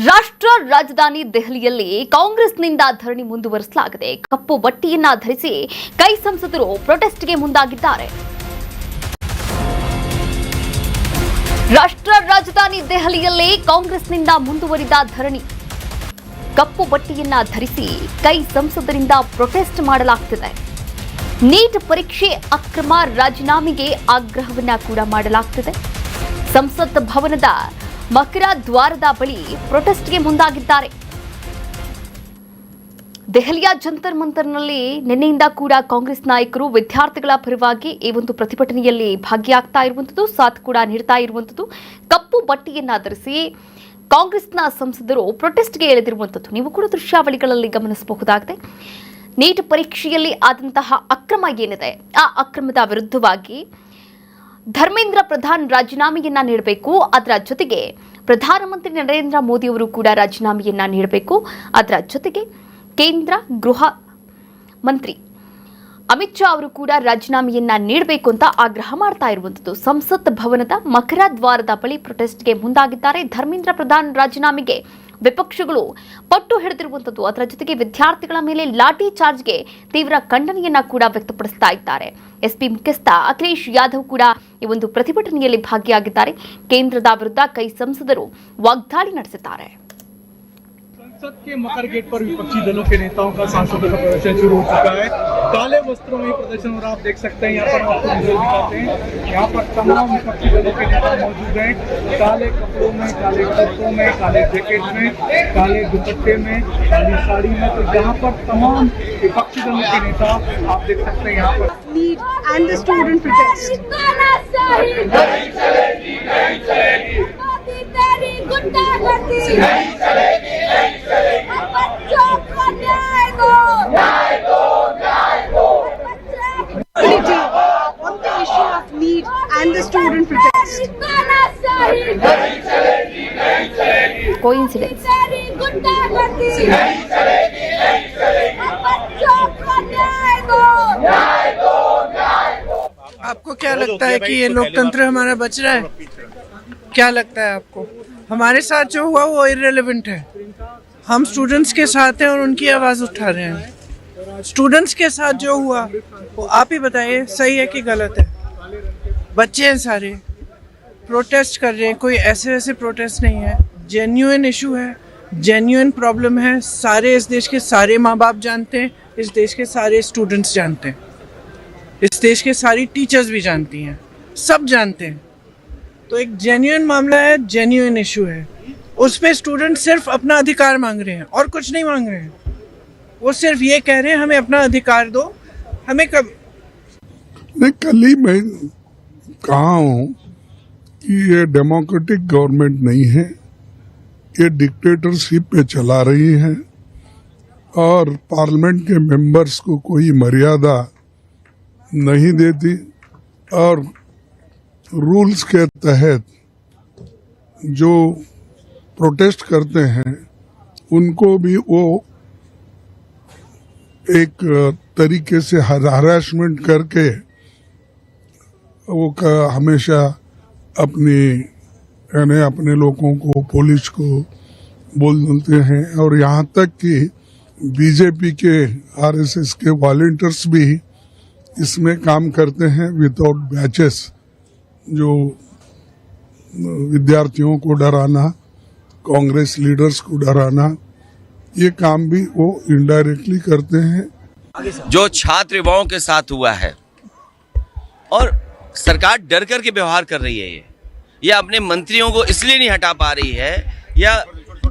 ರಾಷ್ಟ್ರ ರಾಜಧಾನಿ ದೆಹಲಿಯಲ್ಲಿ ಕಾಂಗ್ರೆಸ್ನಿಂದ ಧರಣಿ ಮುಂದುವರಿಸಲಾಗಿದೆ. ಕಪ್ಪು ಬಟ್ಟೆಯನ್ನ ಧರಿಸಿ ಕೈ ಸಂಸದರು ಪ್ರೊಟೆಸ್ಟ್ಗೆ ಮುಂದಾಗಿದ್ದಾರೆ. ರಾಷ್ಟ್ರ ರಾಜಧಾನಿ ದೆಹಲಿಯಲ್ಲಿ ಕಾಂಗ್ರೆಸ್ನಿಂದ ಮುಂದುವರಿದ ಧರಣಿ. ಕಪ್ಪು ಬಟ್ಟೆಯನ್ನ ಧರಿಸಿ ಕೈ ಸಂಸದರಿಂದ ಪ್ರೊಟೆಸ್ಟ್ ಮಾಡಲಾಗ್ತಿದೆ. ನೀಟ್ ಪರೀಕ್ಷೆ ಅಕ್ರಮ ರಾಜೀನಾಮೆಗೆ ಆಗ್ರಹವನ್ನ ಕೂಡ ಮಾಡಲಾಗ್ತಿದೆ. ಸಂಸತ್ ಭವನದ ಮಕರ ದ್ವಾರದ ಬಳಿ ಪ್ರೊಟೆಸ್ಟ್ಗೆ ಮುಂದಾಗಿದ್ದಾರೆ. ದೆಹಲಿಯ ಜಂತರ್ ಮಂತರ್ನಲ್ಲಿ ನಿನ್ನೆಯಿಂದ ಕೂಡ ಕಾಂಗ್ರೆಸ್ ನಾಯಕರು ವಿದ್ಯಾರ್ಥಿಗಳ ಪರವಾಗಿ ಈ ಒಂದು ಪ್ರತಿಭಟನೆಯಲ್ಲಿ ಭಾಗಿಯಾಗ್ತಾ ಇರುವಂಥದ್ದು, ಸಾಥ್ ಕೂಡ ನೀಡ್ತಾ ಇರುವಂಥದ್ದು. ಕಪ್ಪು ಬಟ್ಟೆಯನ್ನ ಧರಿಸಿ ಕಾಂಗ್ರೆಸ್ನ ಸಂಸದರು ಪ್ರೊಟೆಸ್ಟ್ಗೆ ಇಳಿದಿರುವಂಥದ್ದು ನೀವು ಕೂಡ ದೃಶ್ಯಾವಳಿಗಳಲ್ಲಿ ಗಮನಿಸಬಹುದಾಗಿದೆ. ನೀಟ್ ಪರೀಕ್ಷೆಯಲ್ಲಿ ಆದಂತಹ ಅಕ್ರಮ ಏನಿದೆ, ಆ ಅಕ್ರಮದ ವಿರುದ್ಧವಾಗಿ ಧರ್ಮೇಂದ್ರ ಪ್ರಧಾನ್ ರಾಜೀನಾಮೆಯನ್ನ ನೀಡಬೇಕು. ಅದರ ಜೊತೆಗೆ ಪ್ರಧಾನಮಂತ್ರಿ ನರೇಂದ್ರ ಮೋದಿ ಅವರು ಕೂಡ ರಾಜೀನಾಮೆಯನ್ನ ನೀಡಬೇಕು. ಅದರ ಜೊತೆಗೆ ಕೇಂದ್ರ ಗೃಹ ಮಂತ್ರಿ ಅಮಿತ್ ಶಾ ಅವರು ಕೂಡ ರಾಜೀನಾಮೆಯನ್ನ ನೀಡಬೇಕು ಅಂತ ಆಗ್ರಹ ಮಾಡ್ತಾ ಇರುವಂಥದ್ದು. ಸಂಸತ್ ಭವನದ ಮಕರ ದ್ವಾರದ ಬಳಿ ಪ್ರೊಟೆಸ್ಟ್ಗೆ ಮುಂದಾಗಿದ್ದಾರೆ. ಧರ್ಮೇಂದ್ರ ಪ್ರಧಾನ್ ರಾಜೀನಾಮೆಗೆ ವಿಪಕ್ಷಗಳು ಪಟ್ಟು ಹಿಡಿದಿರುವಂಥದ್ದು. ಅದರ ಜೊತೆಗೆ ವಿದ್ಯಾರ್ಥಿಗಳ ಮೇಲೆ ಲಾಠಿ ಚಾರ್ಜ್ಗೆ ತೀವ್ರ ಖಂಡನೆಯನ್ನ ಕೂಡ ವ್ಯಕ್ತಪಡಿಸ್ತಾ ಇದ್ದಾರೆ. ಎಸ್ಪಿ ಮುಖ್ಯಸ್ಥ ಅಖಿಲೇಶ್ ಯಾದವ್ ಕೂಡ ಈ ಒಂದು ಪ್ರತಿಭಟನೆಯಲ್ಲಿ ಭಾಗಿಯಾಗಿದ್ದಾರೆ. ಕೇಂದ್ರದ ವಿರುದ್ಧ ಕೈ ಸಂಸದರು ವಾಗ್ದಾಳಿ ನಡೆಸಿದ್ದಾರೆ. संसद के मकर गेट पर विपक्षी दलों के नेताओं का सांसदों का प्रदर्शन शुरू हो चुका है. काले वस्त्रों में प्रदर्शन और आप देख सकते हैं यहाँ पर आपको विजुअल दिखाते हैं. यहाँ पर तमाम विपक्षी दलों के नेता मौजूद हैं. काले कपड़ों में, काले कुर्तों में, काले जैकेट में, काले दुपट्टे में, काली साड़ी में. तो यहाँ पर तमाम विपक्षी दलों के नेता आप देख सकते हैं यहाँ पर. And the student protest. On the issue of need and the student protest. Coincidence. आपको क्या लगता है कि ये लोकतंत्र हमारा बच रहा है? क्या लगता है आपको? हमारे साथ जो हुआ वो इररिलेवेंट है. हम स्टूडेंट्स के साथ हैं और उनकी आवाज़ उठा रहे हैं. स्टूडेंट्स के साथ जो हुआ वो आप ही बताइए, सही है कि गलत है? बच्चे हैं सारे, प्रोटेस्ट कर रहे हैं. कोई ऐसे वैसे प्रोटेस्ट नहीं है. जेन्युइन इशू है, जेन्युइन प्रॉब्लम है. सारे इस देश के सारे माँ बाप जानते हैं, इस देश के सारे स्टूडेंट्स जानते हैं, इस देश के सारी टीचर्स भी जानती हैं, सब जानते हैं. तो एक जेन्युइन मामला है, जेन्युइन इशू है. उस पे स्टूडेंट सिर्फ अपना अधिकार मांग रहे हैं और कुछ नहीं मांग रहे हैं. वो सिर्फ ये कह रहे हैं हमें अपना अधिकार दो. हमें कब नहीं, कल ही मैं कहा हूँ कि ये डेमोक्रेटिक गवर्नमेंट नहीं है, ये डिक्टेटरशिप पे चला रही है और पार्लियामेंट के मेंबर्स को कोई मर्यादा नहीं देती और रूल्स के तहत जो प्रोटेस्ट करते हैं उनको भी वो एक तरीके से हरासमेंट करके वो हमेशा अपने लोगों को, पुलिस को बोलते हैं. और यहाँ तक कि बीजेपी के, आरएसएस के वॉलंटियर्स भी इसमें काम करते हैं विदाउट बैचेस. जो विद्यार्थियों को डराना, कांग्रेस लीडर्स को डराना, ये काम भी वो इनडायरेक्टली करते हैं. जो छात्र युवाओं के साथ हुआ है और सरकार डर कर के व्यवहार कर रही है, ये अपने मंत्रियों को इसलिए नहीं हटा पा रही है, या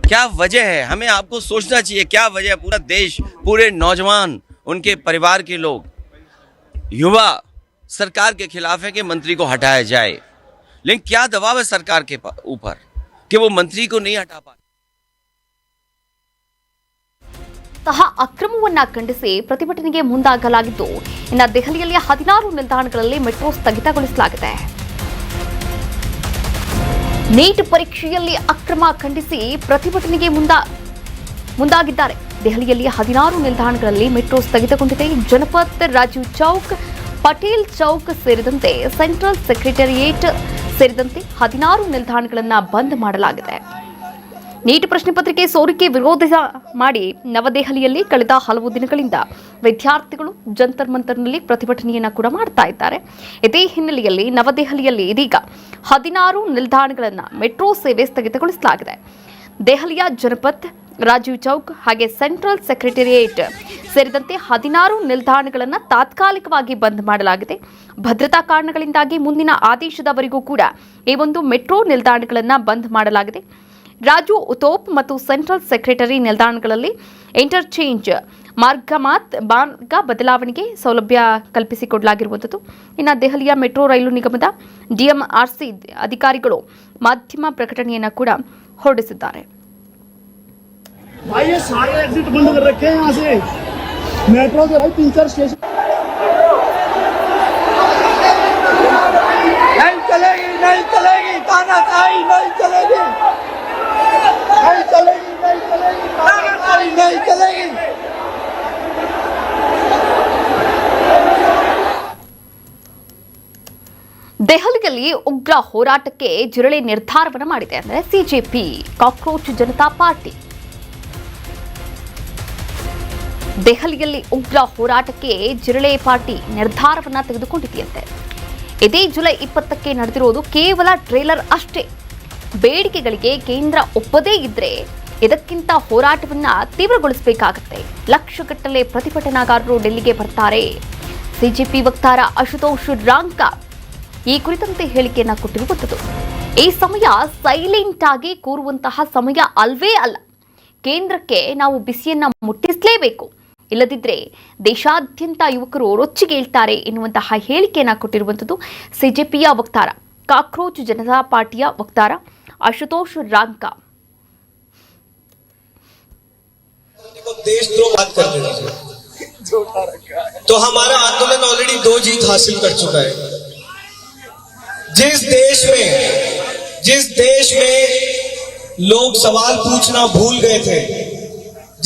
क्या वजह है? हमें आपको सोचना चाहिए क्या वजह है. पूरा देश, पूरे नौजवान, उनके परिवार के लोग, युवा सरकार के खिलाफ है कि मंत्री को हटाया जाए. लेकिन क्या दबाव है सरकार के ऊपर कि वो मंत्री को नहीं हटा पा. ಅಕ್ರಮವನ್ನ ಖಂಡಿಸಿ ಪ್ರತಿಭಟನೆಗೆ ಮುಂದಾಗಲಾಗಿದ್ದು, ಇನ್ನು ದೆಹಲಿಯಲ್ಲಿ 16 ನಿಲ್ದಾಣಗಳಲ್ಲಿ ಮೆಟ್ರೋ ಸ್ಥಗಿತಗೊಳಿಸಲಾಗಿದೆ. ನೀಟ್ ಪರೀಕ್ಷೆಯಲ್ಲಿ ಅಕ್ರಮ ಖಂಡಿಸಿ ಪ್ರತಿಭಟನೆಗೆ ಮುಂದಾಗಿದ್ದಾರೆ. ದೆಹಲಿಯಲ್ಲಿ 16 ನಿಲ್ದಾಣಗಳಲ್ಲಿ ಮೆಟ್ರೋ ಸ್ಥಗಿತಗೊಂಡಿದೆ. ಜನಪತ್, ರಾಜೀವ್ ಚೌಕ್, ಪಟೇಲ್ ಚೌಕ್ ಸೇರಿದಂತೆ ಸೆಂಟ್ರಲ್ ಸೆಕ್ರೆಟರಿಯೇಟ್ ಸೇರಿದಂತೆ 16 ನಿಲ್ದಾಣಗಳನ್ನು ಬಂದ್ ಮಾಡಲಾಗಿದೆ. ನೀಟ್ ಪ್ರಶ್ನೆ ಪತ್ರಿಕೆ ಸೋರಿಕೆ ವಿರೋಧ ಮಾಡಿ ನವದೆಹಲಿಯಲ್ಲಿ ಕಳೆದ ಹಲವು ದಿನಗಳಿಂದ ವಿದ್ಯಾರ್ಥಿಗಳು ಜಂತರ್ ಮಂತರ್ನಲ್ಲಿ ಪ್ರತಿಭಟನೆಯನ್ನ ಕೂಡ ಮಾಡ್ತಾ ಇದ್ದಾರೆ. ಇದೇ ಹಿನ್ನೆಲೆಯಲ್ಲಿ ನವದೆಹಲಿಯಲ್ಲಿ ಇದೀಗ 16 ನಿಲ್ದಾಣಗಳನ್ನು ಮೆಟ್ರೋ ಸೇವೆ ಸ್ಥಗಿತಗೊಳಿಸಲಾಗಿದೆ. ದೆಹಲಿಯ ಜನಪಥ್, ರಾಜೀವ್ ಚೌಕ್ ಹಾಗೆ ಸೆಂಟ್ರಲ್ ಸೆಕ್ರೆಟರಿಯೇಟ್ ಸೇರಿದಂತೆ 16 ನಿಲ್ದಾಣಗಳನ್ನು ತಾತ್ಕಾಲಿಕವಾಗಿ ಬಂದ್ ಮಾಡಲಾಗಿದೆ. ಭದ್ರತಾ ಕಾರಣಗಳಿಂದಾಗಿ ಮುಂದಿನ ಆದೇಶದವರೆಗೂ ಕೂಡ ಈ ಒಂದು ಮೆಟ್ರೋ ನಿಲ್ದಾಣಗಳನ್ನು ಬಂದ್ ಮಾಡಲಾಗಿದೆ. ರಾಜು ಉತೋಪ್ ಮತ್ತು ಸೆಂಟ್ರಲ್ ಸೆಕ್ರೆಟರಿ ನಿಲ್ದಾಣಗಳಲ್ಲಿ ಇಂಟರ್ಚೇಂಜ್ ಮಾರ್ಗ ಬದಲಾವಣೆಗೆ ಸೌಲಭ್ಯ ಕಲ್ಪಿಸಿಕೊಡಲಾಗಿರುವಂಥದ್ದು. ಇನ್ನು ದೆಹಲಿಯ ಮೆಟ್ರೋ ರೈಲು ನಿಗಮದ DMRC ಅಧಿಕಾರಿಗಳು ಮಾಧ್ಯಮ ಪ್ರಕಟಣೆಯನ್ನು ಕೂಡ ಹೊರಡಿಸಿದ್ದಾರೆ. भाई ये सारे एग्जिट बंद कर रखे हैं यहाँ से मेट्रो के भाई 3-4 स्टेशन नहीं चलेगी तानाशाही नहीं चलेगी तानाशाही नहीं चलेगी। ದೆಹಲಿಯಲ್ಲಿ ಉಗ್ರ ಹೋರಾಟಕ್ಕೆ ಜಿರಳೆ ನಿರ್ಧಾರವನ್ನು ಮಾಡಿದೆ ಅಂದರೆ CJP ಕಾಕ್ರೋಚ್ ಜನತಾ ಪಾರ್ಟಿ. ದೆಹಲಿಯಲ್ಲಿ ಉಗ್ರ ಹೋರಾಟಕ್ಕೆ ಜಿರಳೆ ಪಾರ್ಟಿ ನಿರ್ಧಾರವನ್ನ ತೆಗೆದುಕೊಂಡಿದೆಯಂತೆ. ಇದೇ ಜುಲೈ 20ಕ್ಕೆ ನಡೆದಿರೋದು ಕೇವಲ ಟ್ರೇಲರ್ ಅಷ್ಟೇ. ಬೇಡಿಕೆಗಳಿಗೆ ಕೇಂದ್ರ ಒಪ್ಪದೇ ಇದ್ರೆ ಇದಕ್ಕಿಂತ ಹೋರಾಟವನ್ನ ತೀವ್ರಗೊಳಿಸಬೇಕಾಗುತ್ತೆ. ಲಕ್ಷಗಟ್ಟಲೆ ಪ್ರತಿಭಟನಾಕಾರರು ಡೆಲ್ಲಿಗೆ ಬರ್ತಾರೆ. CJP ವಕ್ತಾರ ಅಶುತೋಷ್ ರಾಂಕಾ ಈ ಕುರಿತಂತೆ ಹೇಳಿಕೆಯನ್ನ ಕೊಟ್ಟಿರುವಂಥದ್ದು. ಈ ಸಮಯ ಸೈಲೆಂಟ್ ಆಗಿ ಕೂರುವಂತಹ ಸಮಯ ಅಲ್ವೇ ಅಲ್ಲ. ಕೇಂದ್ರಕ್ಕೆ ನಾವು ಬಿಸಿಯನ್ನ ಮುಟ್ಟಿಸಲೇಬೇಕು, ಇಲ್ಲದಿದ್ದರೆ ದೇಶಾದ್ಯಂತ ಯುವಕರು ರೊಚ್ಚಿಗೇಳ್ತಾರೆ ಎನ್ನುವಂತಹ ಹೇಳಿಕೆಯನ್ನ ಕೊಟ್ಟಿರುವಂಥದ್ದು CJPಯ ವಕ್ತಾರ, ಕಾಕ್ರೋಚ್ ಜನತಾ ಪಾರ್ಟಿಯ ವಕ್ತಾರ ಅಶುತೋಷ್ ರಾಂಕಾ. देशद्रोह बात कर देना तो हमारा आंदोलन ऑलरेडी 2 जीत हासिल कर चुका है। जिस देश में लोग सवाल पूछना भूल गए थे,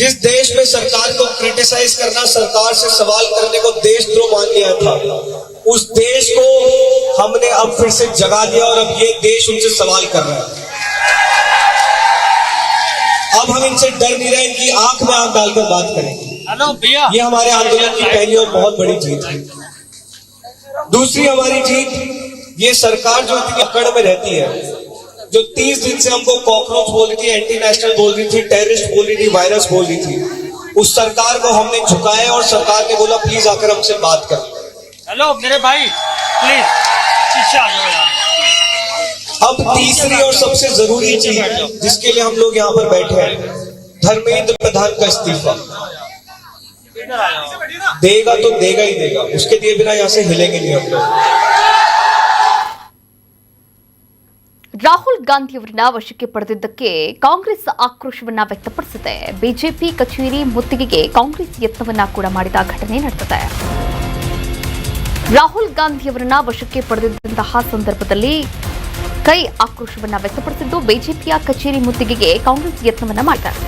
जिस देश में सरकार को क्रिटिसाइज करना, सरकार से सवाल करने को देशद्रोह मान लिया था, उस देश को हमने अब फिर से जगा दिया और अब ये देश उनसे सवाल कर रहा है। अब हम इनसे डर नहीं रहे, इनकी आंख में आंख डालकर बात करेंगे। ये हमारे आंदोलन की पहली और बहुत बड़ी जीत है। दूसरी हमारी जीत, ये सरकार जो इतनी अकड़ में रहती है, जो 30 दिन से हमको कॉकरोच बोल रही थी, एंटी नेशनल बोल रही थी, टेररिस्ट बोल रही थी, वायरस बोल रही थी, उस सरकार को हमने झुकाया और सरकार ने बोला प्लीज आकर हमसे बात कर। हेलो मेरे भाई प्लीज पीछे आ जाओ यार। अब तीसरी और सबसे जरूरी चीज जिसके लिए हम लोग यहाँ पर बैठे हैं, धर्मेंद्र प्रधान का इस्तीफा देगा तो देगा ही देगा, उसके दिए बिना यहाँ से हिलेंगे नहीं हम लोग। ರಾಹುಲ್ ಗಾಂಧಿಯವರನ್ನ ವಶಕ್ಕೆ ಪಡೆದಿದ್ದಕ್ಕೆ ಕಾಂಗ್ರೆಸ್ ಆಕ್ರೋಶವನ್ನ ವ್ಯಕ್ತಪಡಿಸಿದೆ. ಬಿಜೆಪಿ ಕಚೇರಿ ಮುತ್ತಿಗೆಗೆ ಕಾಂಗ್ರೆಸ್ ಯತ್ನವನ್ನ ಕೂಡ ಮಾಡಿದ ಘಟನೆ ನಡೆದಿದೆ. ರಾಹುಲ್ ಗಾಂಧಿಯವರನ್ನ ವಶಕ್ಕೆ ಪಡೆದಿದ್ದಂತಹ ಸಂದರ್ಭದಲ್ಲಿ ಕೈ ಆಕ್ರೋಶವನ್ನ ವ್ಯಕ್ತಪಡಿಸಿದ್ದು ಬಿಜೆಪಿಯ ಕಚೇರಿ ಮುತ್ತಿಗೆಗೆ ಕಾಂಗ್ರೆಸ್ ಯತ್ನವನ್ನ ಮಾಡಿದ್ದಾರೆ.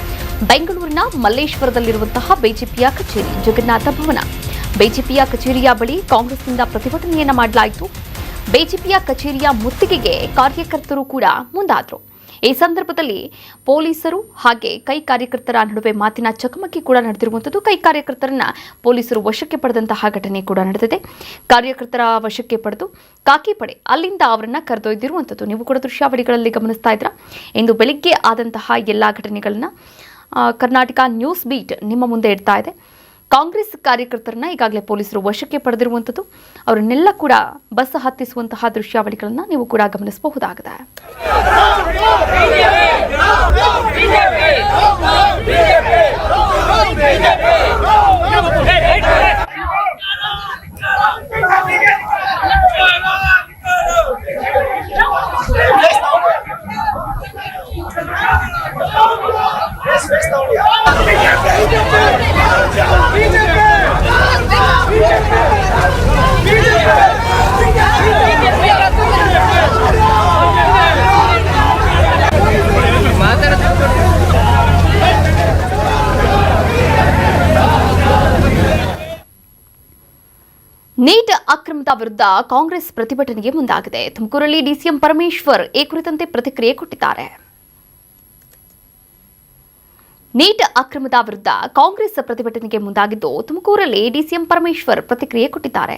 ಬೆಂಗಳೂರಿನ ಮಲ್ಲೇಶ್ವರದಲ್ಲಿರುವಂತಹ ಬಿಜೆಪಿಯ ಕಚೇರಿ ಜಗನ್ನಾಥ ಭವನ, ಬಿಜೆಪಿಯ ಕಚೇರಿಯ ಬಳಿ ಕಾಂಗ್ರೆಸ್ನಿಂದ ಪ್ರತಿಭಟನೆಯನ್ನ ಮಾಡಲಾಯಿತು. ಬಿಜೆಪಿಯ ಕಚೇರಿಯ ಮುತ್ತಿಗೆಗೆ ಕಾರ್ಯಕರ್ತರು ಕೂಡ ಮುಂದಾದರು. ಈ ಸಂದರ್ಭದಲ್ಲಿ ಪೊಲೀಸರು ಹಾಗೆ ಕೈ ಕಾರ್ಯಕರ್ತರ ನಡುವೆ ಮಾತಿನ ಚಕಮಕಿ ಕೂಡ ನಡೆದಿರುವಂಥದ್ದು. ಕೈ ಕಾರ್ಯಕರ್ತರನ್ನ ಪೊಲೀಸರು ವಶಕ್ಕೆ ಪಡೆದಂತಹ ಘಟನೆ ಕೂಡ ನಡೆದಿದೆ. ಕಾರ್ಯಕರ್ತರ ವಶಕ್ಕೆ ಪಡೆದು ಕಾಕಿ ಪಡೆ ಅಲ್ಲಿಂದ ಅವರನ್ನ ಕರೆದೊಯ್ದಿರುವಂಥದ್ದು ನೀವು ಕೂಡ ದೃಶ್ಯಾವಳಿಗಳಲ್ಲಿ ಗಮನಿಸ್ತಾ ಇದ್ರ. ಇಂದು ಬೆಳಿಗ್ಗೆ ಆದಂತಹ ಎಲ್ಲ ಘಟನೆಗಳನ್ನ ಕರ್ನಾಟಕ ನ್ಯೂಸ್ ಬೀಟ್ ನಿಮ್ಮ ಮುಂದೆ ಇಡ್ತಾ ಇದೆ. ಕಾಂಗ್ರೆಸ್ ಕಾರ್ಯಕರ್ತರನ್ನ ಈಗಾಗಲೇ ಪೊಲೀಸರು ವಶಕ್ಕೆ ಪಡೆದಿರುವಂಥದ್ದು. ಅವರನ್ನೆಲ್ಲ ಕೂಡ ಬಸ್ ಹತ್ತಿಸುವಂತಹ ದೃಶ್ಯಾವಳಿಗಳನ್ನ ನೀವು ಕೂಡ ಗಮನಿಸಬಹುದಾಗಿದೆ. ನೀಟ್ ಅಕ್ರಮದ ವಿರುದ್ಧ ಕಾಂಗ್ರೆಸ್ ಪ್ರತಿಭಟನೆಗೆ ಮುಂದಾಗಿದೆ. ತುಮಕೂರಲ್ಲಿ ಡಿಸಿಎಂ ಪರಮೇಶ್ವರ್ ಈ ಕುರಿತಂತೆ ಪ್ರತಿಕ್ರಿಯೆ ಕೊಟ್ಟಿದ್ದಾರೆ. ನೀಟ್ ಅಕ್ರಮದ ವಿರುದ್ಧ ಕಾಂಗ್ರೆಸ್ ಪ್ರತಿಭಟನೆಗೆ ಮುಂದಾಗಿದ್ದು ತುಮಕೂರಲ್ಲಿ ಡಿಸಿಎಂ ಪರಮೇಶ್ವರ್ ಪ್ರತಿಕ್ರಿಯೆ ಕೊಟ್ಟಿದ್ದಾರೆ.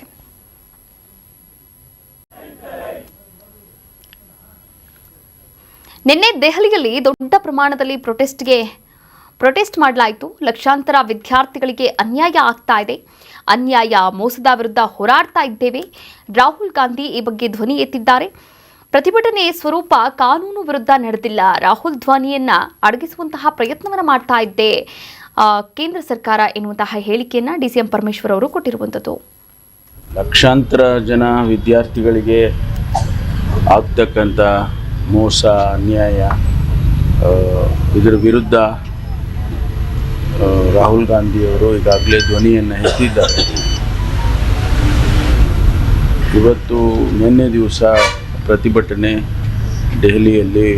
ನಿನ್ನೆ ದೆಹಲಿಯಲ್ಲಿ ದೊಡ್ಡ ಪ್ರಮಾಣದಲ್ಲಿ ಪ್ರೊಟೆಸ್ಟ್ ಮಾಡಲಾಯಿತು. ಲಕ್ಷಾಂತರ ವಿದ್ಯಾರ್ಥಿಗಳಿಗೆ ಅನ್ಯಾಯ ಆಗ್ತಾ ಇದೆ. ಅನ್ಯಾಯ ಮೋಸದ ವಿರುದ್ಧ ಹೋರಾಡ್ತಾ ಇದ್ದೇವೆ. ರಾಹುಲ್ ಗಾಂಧಿ ಈ ಬಗ್ಗೆ ಧ್ವನಿ ಎತ್ತಿದ್ದಾರೆ. ಪ್ರತಿಭಟನೆ ಸ್ವರೂಪ ಕಾನೂನು ವಿರುದ್ಧ ನಡೆದಿಲ್ಲ. ರಾಹುಲ್ ಧ್ವನಿಯನ್ನ ಅಡಗಿಸುವಂತಹ ಪ್ರಯತ್ನವನ್ನು ಮಾಡ್ತಾ ಇದ್ದೆ ಕೇಂದ್ರ ಸರ್ಕಾರ ಎನ್ನುವಂತಹ ಹೇಳಿಕೆಯನ್ನ ಡಿಸಿಎಂ ಪರಮೇಶ್ವರ್ ಅವರು ಕೊಟ್ಟಿರುವಂಥದ್ದು. ಲಕ್ಷಾಂತರ ಜನ ವಿದ್ಯಾರ್ಥಿಗಳಿಗೆ ಆಗ್ತಕ್ಕಂಥ ಮೋಸ ಅನ್ಯಾಯ ಇದರ ವಿರುದ್ಧ ರಾಹುಲ್ ಗಾಂಧಿಯವರು ಈಗಾಗಲೇ ಧ್ವನಿಯನ್ನು ಎತ್ತಿದ್ದಾರೆ. ಇವತ್ತು ನಿನ್ನೆ ದಿವಸ ಪ್ರತಿಭಟನೆ ದೆಹಲಿಯಲ್ಲಿ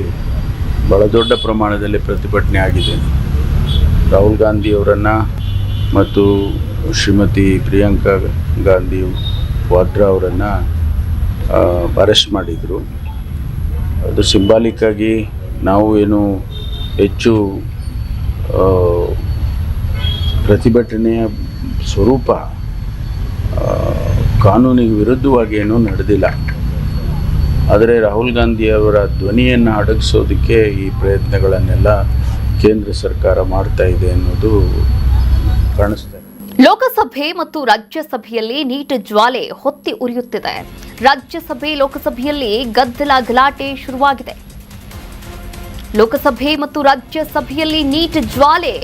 ಬಹಳ ದೊಡ್ಡ ಪ್ರಮಾಣದಲ್ಲಿ ಪ್ರತಿಭಟನೆ ಆಗಿದೆ. ರಾಹುಲ್ ಗಾಂಧಿಯವರನ್ನು ಮತ್ತು ಶ್ರೀಮತಿ ಪ್ರಿಯಾಂಕಾ ಗಾಂಧಿ ವಾದ್ರಾ ಅವರನ್ನು ಅರೆಸ್ಟ್ ಮಾಡಿದರು. ಅದು ಸಿಂಬಾಲಿಕ್ ಆಗಿ ನಾವು ಏನು ಹೆಚ್ಚು ಪ್ರತಿಭಟನೆಯ ಸ್ವರೂಪ ಕಾನೂನಿಗೆ ವಿರುದ್ಧವಾಗಿ ಏನೂ ನಡೆದಿಲ್ಲ. ಆದರೆ ರಾಹುಲ್ ಗಾಂಧಿಯವರ ಧ್ವನಿಯನ್ನು ಅಡಗಿಸೋದಕ್ಕೆ ಈ ಪ್ರಯತ್ನಗಳನ್ನೆಲ್ಲ ಕೇಂದ್ರ ಸರ್ಕಾರ ಮಾಡ್ತಾ ಇದೆ ಅನ್ನೋದು ಕಾಣಿಸ್ತಾ ಇದೆ. ಲೋಕಸಭೆ ಮತ್ತು ರಾಜ್ಯಸಭೆಯಲ್ಲಿ ನೀಟ್ ಜ್ವಾಲೆ ಹೊತ್ತಿ ಉರಿಯುತ್ತಿದೆ. ರಾಜ್ಯಸಭೆ ಲೋಕಸಭೆಯಲ್ಲಿ ಗದ್ದಲ ಗಲಾಟೆ ಶುರುವಾಗಿದೆ. ಲೋಕಸಭೆ ಮತ್ತು ರಾಜ್ಯಸಭೆಯಲ್ಲಿ ನೀಟ್ ಜ್ವಾಲೆ.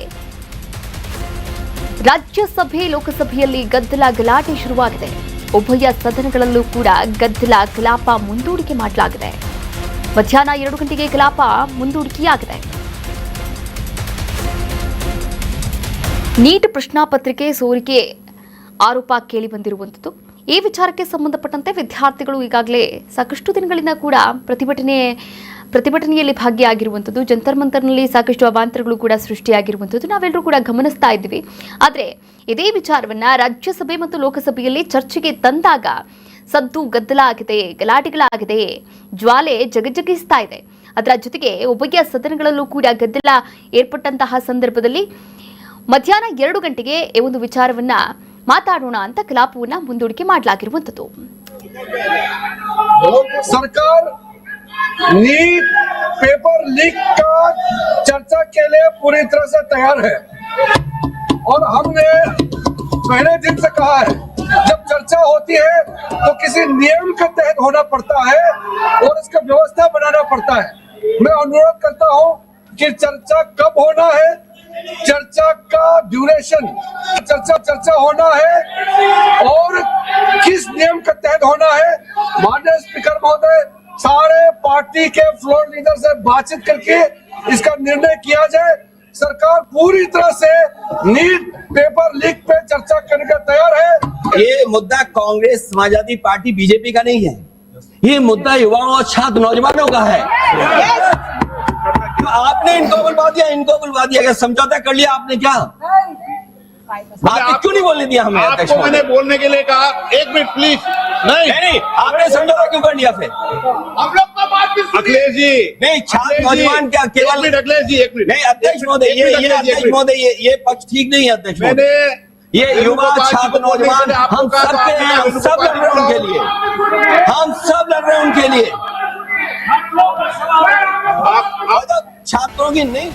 ರಾಜ್ಯಸಭೆ ಲೋಕಸಭೆಯಲ್ಲಿ ಗದ್ದಲ ಗಲಾಟೆ ಶುರುವಾಗಿದೆ. ಉಭಯ ಸದನಗಳಲ್ಲೂ ಕೂಡ ಗದ್ದಲ ಕಲಾಪ ಮುಂದೂಡಿಕೆ ಮಾಡಲಾಗಿದೆ. ಮಧ್ಯಾಹ್ನ 2 ಗಂಟೆಗೆ ಕಲಾಪ ಮುಂದೂಡಿಕೆಯಾಗಿದೆ. ನೀಟ್ ಪ್ರಶ್ನಾಪತ್ರಿಕೆ ಸೋರಿಕೆ ಆರೋಪ ಕೇಳಿ ಬಂದಿರುವಂಥದ್ದು. ಈ ವಿಚಾರಕ್ಕೆ ಸಂಬಂಧಪಟ್ಟಂತೆ ವಿದ್ಯಾರ್ಥಿಗಳು ಈಗಾಗಲೇ ಸಾಕಷ್ಟು ದಿನಗಳಿಂದ ಕೂಡ ಪ್ರತಿಭಟನೆಯಲ್ಲಿ ಭಾಗಿಯಾಗಿರುವಂಥದ್ದು. ಜಂತರ್ ಮಂತರ್ನಲ್ಲಿ ಸಾಕಷ್ಟು ಅವಾಂತರಗಳು ಕೂಡ ಸೃಷ್ಟಿಯಾಗಿರುವಂಥದ್ದು ನಾವೆಲ್ಲರೂ ಕೂಡ ಗಮನಿಸ್ತಾ ಇದ್ದೀವಿ. ಆದರೆ ಇದೇ ವಿಚಾರವನ್ನ ರಾಜ್ಯಸಭೆ ಮತ್ತು ಲೋಕಸಭೆಯಲ್ಲಿ ಚರ್ಚೆಗೆ ತಂದಾಗ ಸದ್ದು ಗದ್ದಲ ಆಗಿದೆ, ಗಲಾಟೆಗಳಾಗಿದೆ, ಜ್ವಾಲೆ ಜಗಜಗಿಸ್ತಾ ಇದೆ. ಅದರ ಜೊತೆಗೆ ಉಭಯ ಸದನಗಳಲ್ಲೂ ಕೂಡ ಗದ್ದಲ ಏರ್ಪಟ್ಟಂತಹ ಸಂದರ್ಭದಲ್ಲಿ ಮಧ್ಯಾಹ್ನ 2 ಗಂಟೆಗೆ ಈ ಒಂದು ವಿಚಾರವನ್ನ ಮಾತಾಡೋಣ ಅಂತ ಕಲಾಪವನ್ನ ಮುಂದೂಡಿಕೆ ಮಾಡಲಾಗಿರುವಂಥದ್ದು. सरकार नीट पेपर लीक का चर्चा के लिए पूरी तरह से तैयार है और हमने पहले दिन से कहा है जब चर्चा होती है तो किसी नियम के तहत होना पड़ता है और इसका व्यवस्था बनाना पड़ता है. मैं अनुरोध करता हूं कि चर्चा कब होना है, चर्चा का ड्यूरेशन, चर्चा होना है और किस नियम के तहत होना है. माननीय स्पीकर महोदय, सारे पार्टी के फ्लोर लीडर से बातचीत करके इसका निर्णय किया जाए. सरकार पूरी तरह से नीट पेपर लीक पे चर्चा करने का तैयार है. ये मुद्दा कांग्रेस समाजवादी पार्टी बीजेपी का नहीं है. ये मुद्दा युवाओं और छात्र नौजवानों का है. आपने इनको बुलवा दिया, क्या समझौता कर लिया आपने? क्या बात क्यों नहीं बोलने दिया हमें? आपको मैंने बोलने के लिए कहा. 1 मिनट प्लीज. नहीं, आपने समझौता क्यों कर लिया फिर? हम लोग का बात भी अखिलेश जी नहीं, छात्र नौजवान क्या केवल अखिलेश जी 1 मिनट नहीं. अध्यक्ष महोदय, ये अध्यक्ष महोदय, ये पक्ष ठीक नहीं है अध्यक्ष महोदय. ये युवा छात्र नौजवान हम सब के हैं, हम सब लड़ रहे हैं उनके लिए, हम सब लड़ रहे हैं उनके लिए. छात्रों की नहीं